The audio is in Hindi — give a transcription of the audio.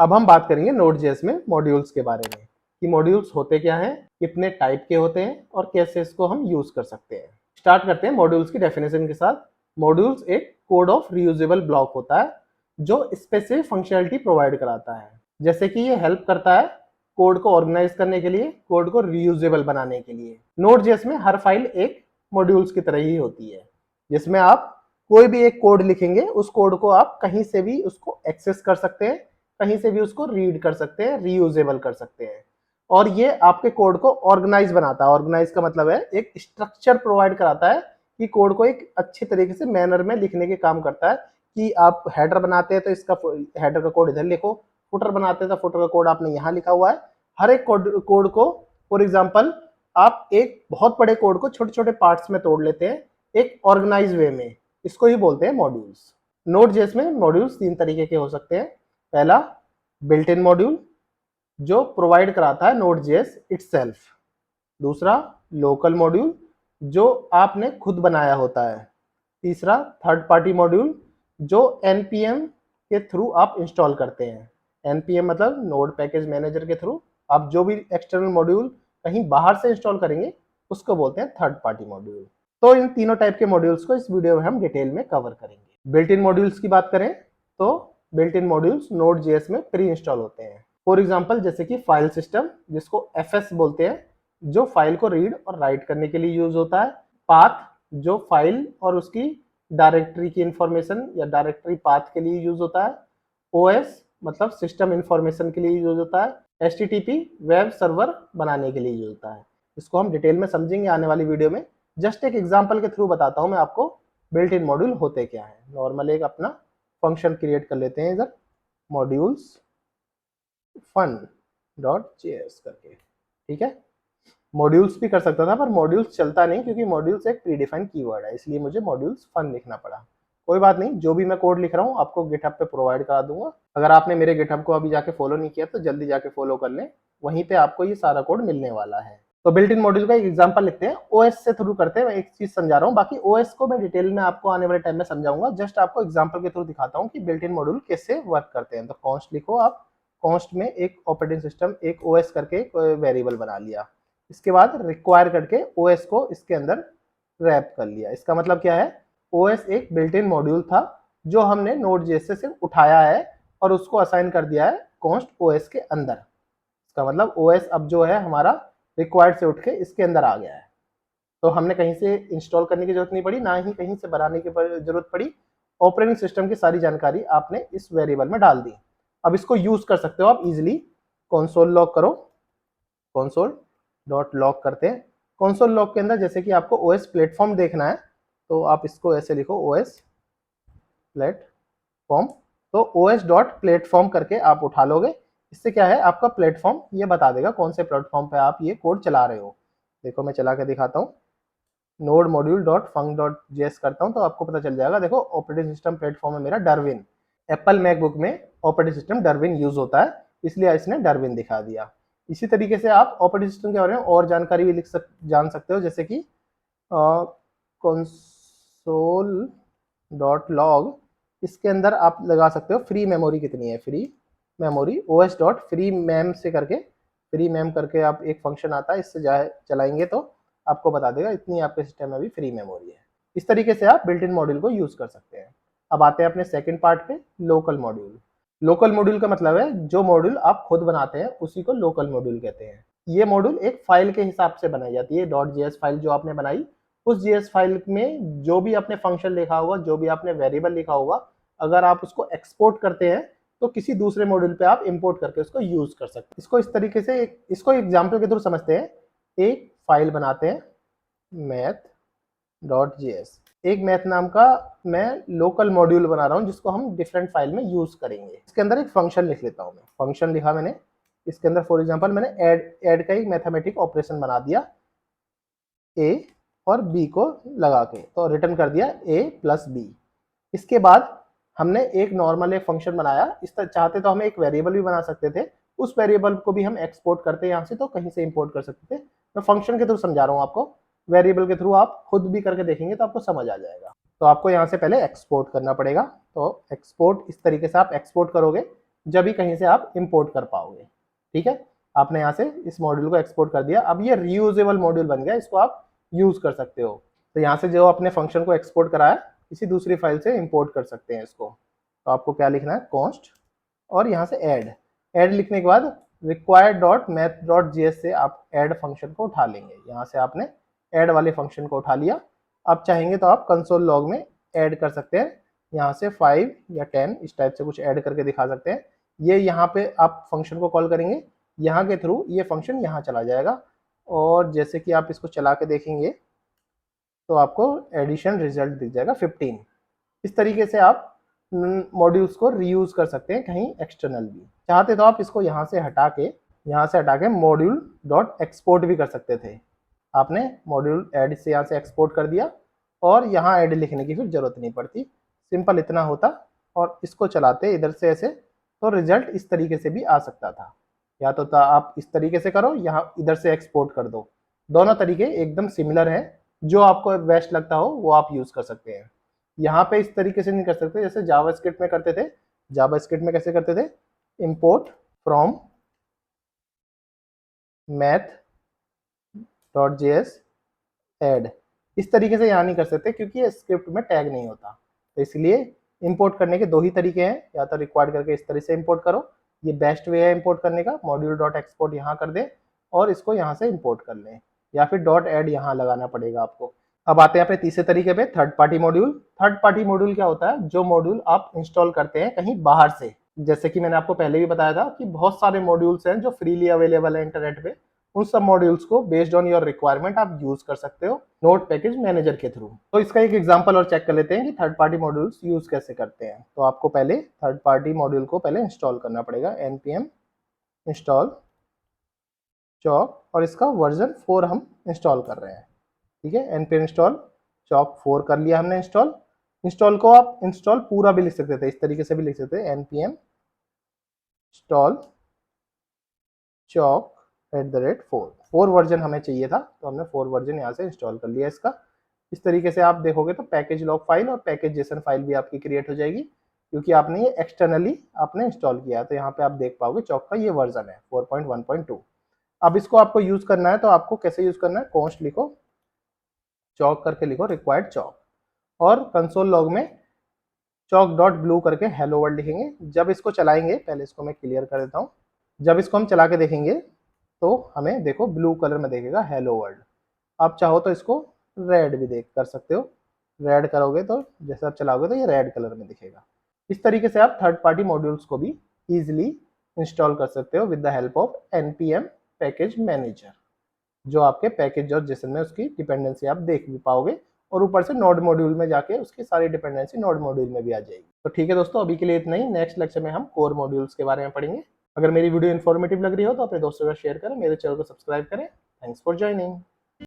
अब हम बात करेंगे नोड.जेएस में मॉड्यूल्स के बारे में कि मॉड्यूल्स होते क्या हैं, कितने टाइप के होते हैं और कैसे इसको हम यूज कर सकते हैं। स्टार्ट करते हैं मॉड्यूल्स की डेफिनेशन के साथ। मॉड्यूल्स एक कोड ऑफ रीयूजेबल ब्लॉक होता है जो स्पेसिफिक फंक्शनलिटी प्रोवाइड कराता है। जैसे कि ये हेल्प करता है कोड को ऑर्गेनाइज करने के लिए, कोड को रीयूजेबल बनाने के लिए। नोड.जेएस में हर फाइल एक मॉड्यूल्स की तरह ही होती है, जिसमें आप कोई भी एक कोड लिखेंगे, उस कोड को आप कहीं से भी उसको एक्सेस कर सकते हैं, कहीं से भी उसको रीड कर सकते हैं, रीयूजेबल कर सकते हैं। और ये आपके कोड को ऑर्गेनाइज बनाता है। ऑर्गेनाइज का मतलब है एक स्ट्रक्चर प्रोवाइड कराता है कि कोड को एक अच्छे तरीके से मैनर में लिखने के काम करता है कि आप हेडर बनाते हैं तो इसका हेडर का कोड इधर लिखो, फुटर बनाते हैं तो फुटर का कोड आपने यहाँ लिखा हुआ है। हर एक कोड को, फॉर एग्जाम्पल, आप एक बहुत बड़े कोड को छोटे छोटे पार्ट्स में तोड़ लेते हैं एक ऑर्गेनाइज वे में, इसको ही बोलते हैं मॉड्यूल्स। नोड.जेएस में मॉड्यूल्स तीन तरीके के हो सकते हैं। पहला बिल्ट इन मॉड्यूल जो प्रोवाइड कराता है नोड.जेएस इटसेल्फ। दूसरा लोकल मॉड्यूल जो आपने खुद बनाया होता है। तीसरा थर्ड पार्टी मॉड्यूल जो npm के थ्रू आप इंस्टॉल करते हैं। npm मतलब नोड पैकेज मैनेजर के थ्रू आप जो भी एक्सटर्नल मॉड्यूल कहीं बाहर से इंस्टॉल करेंगे उसको बोलते हैं थर्ड पार्टी मॉड्यूल। तो इन तीनों टाइप के मॉड्यूल्स को इस वीडियो में हम डिटेल में कवर करेंगे। बिल्ट इन मॉड्यूल्स की बात करें तो बिल्ट इन मॉड्यूल्स नोड.जेएस में प्री इंस्टॉल होते हैं। फॉर एग्जांपल जैसे कि फाइल सिस्टम, जिसको fs बोलते हैं, जो फाइल को रीड और राइट करने के लिए यूज होता है। पाथ जो फाइल और उसकी डायरेक्टरी की इंफॉर्मेशन या डायरेक्टरी पाथ के लिए यूज होता है। ओएस मतलब सिस्टम इंफॉर्मेशन के लिए यूज होता है। एचटीटीपी वेब सर्वर बनाने के लिए यूज होता है। इसको हम डिटेल में समझेंगे आने वाली वीडियो में। जस्ट एक एग्जांपल के थ्रू बताता हूं मैं आपको बिल्ट इन मॉड्यूल होते क्या है। नॉर्मल एक अपना फंक्शन क्रिएट कर लेते हैं इधर, मॉड्यूल्स fun.js करके, ठीक है। मॉड्यूल्स भी कर सकता था पर मॉड्यूल्स चलता नहीं क्योंकि मॉड्यूल्स एक प्रीडिफाइंड कीवर्ड है, इसलिए मुझे मॉड्यूल्स फन लिखना पड़ा। कोई बात नहीं, जो भी मैं कोड लिख रहा हूँ आपको गिटहब पे प्रोवाइड करा दूंगा। अगर आपने मेरे गिटहब को अभी जाके फॉलो नहीं किया तो जल्दी जाके फॉलो कर लें, वहीं पे आपको ये सारा कोड मिलने वाला है। तो बिल्ट इन मॉड्यूल का एक एग्जांपल लिखते हैं। ओएस से थ्रू करते हैं, मैं एक चीज समझा रहा हूँ, बाकी ओएस को मैं डिटेल में आपको आने वाले टाइम में समझाऊंगा। जस्ट आपको एग्जांपल के थ्रू दिखाता हूँ कि बिल्ट इन मॉड्यूल कैसे वर्क करते हैं। तो कॉन्स्ट लिखो आप, कॉन्स्ट में एक ऑपरेटिंग सिस्टम एक ओएस करके एक वेरिएबल बना लिया। इसके बाद रिक्वायर करके ओएस को इसके अंदर रैप कर लिया। इसका मतलब क्या है, ओएस एक बिल्ट इन मॉड्यूल था जो हमने नोड.जेएस से उठाया है और उसको असाइन कर दिया है कॉन्स्ट ओएस के अंदर। इसका मतलब ओएस अब जो है हमारा रिक्वायर्ड से उठ के इसके अंदर आ गया है। तो हमने कहीं से इंस्टॉल करने की जरूरत नहीं पड़ी, ना ही कहीं से बनाने की जरूरत पड़ी। ऑपरेटिंग सिस्टम की सारी जानकारी आपने इस वेरिएबल में डाल दी। अब इसको यूज कर सकते हो आप इजिली। कंसोल लॉग करो, कंसोल डॉट लॉग करते हैं। कंसोल लॉग के अंदर जैसे कि आपको ओएस प्लेटफॉर्म देखना है तो आप इसको ऐसे लिखो, ओएस प्लेटफॉर्म। तो ओएस डॉट प्लेटफॉर्म करके आप उठा लोगे। इससे क्या है, आपका प्लेटफॉर्म ये बता देगा कौन से प्लेटफॉर्म पे आप ये कोड चला रहे हो। देखो मैं चला के दिखाता हूँ, नोड मॉड्यूल डॉट फंक डॉट जेएस करता हूँ तो आपको पता चल जाएगा। देखो ऑपरेटिंग सिस्टम प्लेटफॉर्म है मेरा डार्विन। एप्पल मैकबुक में ऑपरेटिंग सिस्टम डार्विन यूज होता है, इसलिए इसने डार्विन दिखा दिया। इसी तरीके से आप ऑपरेटिंग सिस्टम के बारे में और जानकारी भी जान सकते हो, जैसे कि कंसोल डॉट लॉग, इसके अंदर आप लगा सकते हो फ्री मेमोरी कितनी है। Free memory OS dot free ma'am से करके, फ्री मैम करके आप एक फंक्शन आता है, इससे चलाएंगे तो आपको बता देगा इतनी आपके सिस्टम में अभी फ्री मेमोरी है। इस तरीके से आप बिल्ट इन मॉड्यूल को यूज कर सकते हैं। अब आते हैं अपने सेकंड पार्ट पे, लोकल मॉड्यूल। लोकल मॉड्यूल का मतलब है जो मॉड्यूल आप खुद बनाते हैं उसी को लोकल मॉड्यूल कहते हैं। ये मॉड्यूल एक फाइल के हिसाब से बनाई जाती है। .js फाइल जो आपने बनाई, उस जेएस फाइल में जो भी आपने फंक्शन लिखा होगा, जो भी आपने वेरिएबल लिखा होगा, अगर आप उसको एक्सपोर्ट करते हैं तो किसी दूसरे मॉड्यूल पे आप इंपोर्ट करके उसको यूज कर सकते हैं। इसको इस तरीके से इसको एग्जांपल के थ्रू समझते हैं। एक फाइल बनाते हैं math.js, एक मैथ नाम का मैं लोकल मॉड्यूल बना रहा हूँ जिसको हम डिफरेंट फाइल में यूज करेंगे। इसके अंदर एक फंक्शन लिख लेता हूँ मैं। फंक्शन लिखा मैंने, इसके अंदर फॉर एग्जांपल मैंने ऐड का एक मैथमेटिक ऑपरेशन बना दिया a और b को लगा के, तो रिटर्न कर दिया a प्लस b। इसके बाद हमने एक नॉर्मल एक फंक्शन बनाया। इस तरह चाहते तो हम एक वेरिएबल भी बना सकते थे, उस वेरिएबल को भी हम एक्सपोर्ट करते हैं यहाँ से, तो कहीं से इंपोर्ट कर सकते थे। मैं फंक्शन के थ्रू समझा रहा हूँ आपको, वेरिएबल के थ्रू आप खुद भी करके देखेंगे तो आपको समझ आ जाएगा। तो आपको यहाँ से पहले एक्सपोर्ट करना पड़ेगा। तो एक्सपोर्ट इस तरीके से आप एक्सपोर्ट करोगे जब ही कहीं से आप इंपोर्ट कर पाओगे। ठीक है, आपने यहाँ से इस मॉड्यूल को एक्सपोर्ट कर दिया। अब ये रीयूजेबल मॉड्यूल बन गया, इसको आप यूज कर सकते हो। तो यहाँ से जो अपने फंक्शन को एक्सपोर्ट करा है किसी दूसरी फाइल से इंपोर्ट कर सकते हैं इसको। तो आपको क्या लिखना है, कॉन्स्ट और यहाँ से ऐड लिखने के बाद required.math.js से आप ऐड फंक्शन को उठा लेंगे। यहाँ से आपने ऐड वाले फंक्शन को उठा लिया। अब चाहेंगे तो आप कंसोल लॉग में ऐड कर सकते हैं, यहाँ से 5 या 10 इस टाइप से कुछ ऐड करके दिखा सकते हैं। ये यहाँ पे आप फंक्शन को कॉल करेंगे, यहाँ के थ्रू ये फंक्शन यहाँ चला जाएगा और जैसे कि आप इसको चला के देखेंगे तो आपको एडिशन रिजल्ट दिख जाएगा 15। इस तरीके से आप मॉड्यूल्स को रीयूज कर सकते हैं कहीं एक्सटर्नल भी। चाहते तो आप इसको यहाँ से हटा के मॉड्यूल डॉट एक्सपोर्ट भी कर सकते थे। आपने मॉड्यूल ऐड से यहाँ से एक्सपोर्ट कर दिया और यहाँ ऐड लिखने की फिर जरूरत नहीं पड़ती, सिंपल इतना होता और इसको चलाते इधर से ऐसे तो रिजल्ट इस तरीके से भी आ सकता था। या तो आप इस तरीके से करो, यहाँ इधर से एक्सपोर्ट कर दो। दोनों तरीके एकदम सिमिलर है, जो आपको बेस्ट लगता हो वो आप यूज कर सकते हैं। यहाँ पे इस तरीके से नहीं कर सकते जैसे जावास्क्रिप्ट में करते थे। जावास्क्रिप्ट में कैसे करते थे, इंपोर्ट फ्रॉम math.js ऐड, इस तरीके से यहाँ नहीं कर सकते क्योंकि ये स्क्रिप्ट में टैग नहीं होता। तो इसलिए इंपोर्ट करने के दो ही तरीके हैं, या तो रिक्वायर्ड करके इस तरह से इंपोर्ट करो, ये बेस्ट वे है इंपोर्ट करने का, मॉड्यूल डॉट एक्सपोर्ट यहाँ कर दे और इसको यहाँ से इंपोर्ट कर लें, या फिर डॉट ऐड यहाँ लगाना पड़ेगा आपको। अब आते हैं अपने तीसरे तरीके पे, third party module. Third party module क्या होता है, जो मॉड्यूल आप इंस्टॉल करते हैं कहीं बाहर से। जैसे कि मैंने आपको पहले भी बताया था कि बहुत सारे मॉड्यूल्स हैं जो फ्रीली अवेलेबल है इंटरनेट पे, उन सब मॉड्यूल्स को बेस्ड ऑन योर रिक्वायरमेंट आप यूज कर सकते हो नोट पैकेज मैनेजर के थ्रू। तो इसका एक एग्जांपल और चेक कर लेते हैं कि थर्ड पार्टी मॉड्यूल्स यूज कैसे करते हैं। तो आपको पहले थर्ड पार्टी मॉड्यूल को पहले इंस्टॉल करना पड़ेगा, npm इंस्टॉल चॉक, और इसका वर्जन 4 हम इंस्टॉल कर रहे हैं। ठीक है, npm इंस्टॉल चॉक 4 कर लिया हमने इंस्टॉल। इंस्टॉल को आप इंस्टॉल पूरा भी लिख सकते थे, इस तरीके से भी लिख सकते थे, npm इंस्टॉल चॉक @4 वर्जन हमें चाहिए था, तो हमने 4 वर्जन यहाँ से इंस्टॉल कर लिया इसका। इस तरीके से आप देखोगे तो पैकेज लॉग फाइल और पैकेज जेसन फाइल भी आपकी क्रिएट हो जाएगी, क्योंकि आपने ये एक्सटर्नली आपने इंस्टॉल किया है। तो यहाँ पे आप देख पाओगे चॉक का ये वर्जन है 4.1.2। अब इसको आपको यूज करना है, तो आपको कैसे यूज करना है, कॉन्स्ट लिखो, चॉक करके लिखो रिक्वायर्ड चॉक, और कंसोल लॉग में चॉक डॉट ब्लू करके हेलो वर्ल्ड लिखेंगे। जब इसको चलाएंगे, पहले इसको मैं क्लियर कर देता हूँ, जब इसको हम चला के देखेंगे तो हमें देखो ब्लू कलर में देखेगा हेलो वर्ल्ड। आप चाहो तो इसको रेड भी देख कर सकते हो, रेड करोगे तो जैसे आप चलाओगे तो ये रेड कलर में दिखेगा। इस तरीके से आप थर्ड पार्टी मॉड्यूल्स को भी इजीली इंस्टॉल कर सकते हो with the help of npm package manager, जो आपके पैकेज और जेसन में उसकी डिपेंडेंसी आप देख भी पाओगे, और ऊपर से नोड मॉड्यूल में जाके उसकी सारी डिपेंडेंसी नोड मॉड्यूल में भी आ जाएगी। तो ठीक है दोस्तों, अभी के लिए इतना ही। नेक्स्ट लेक्चर में हम कोर मॉड्यूल्स के बारे में पढ़ेंगे। अगर मेरी वीडियो इन्फॉर्मेटिव लग रही हो तो अपने दोस्तों का शेयर करें, मेरे चैनल को सब्सक्राइब करें। Thanks for joining.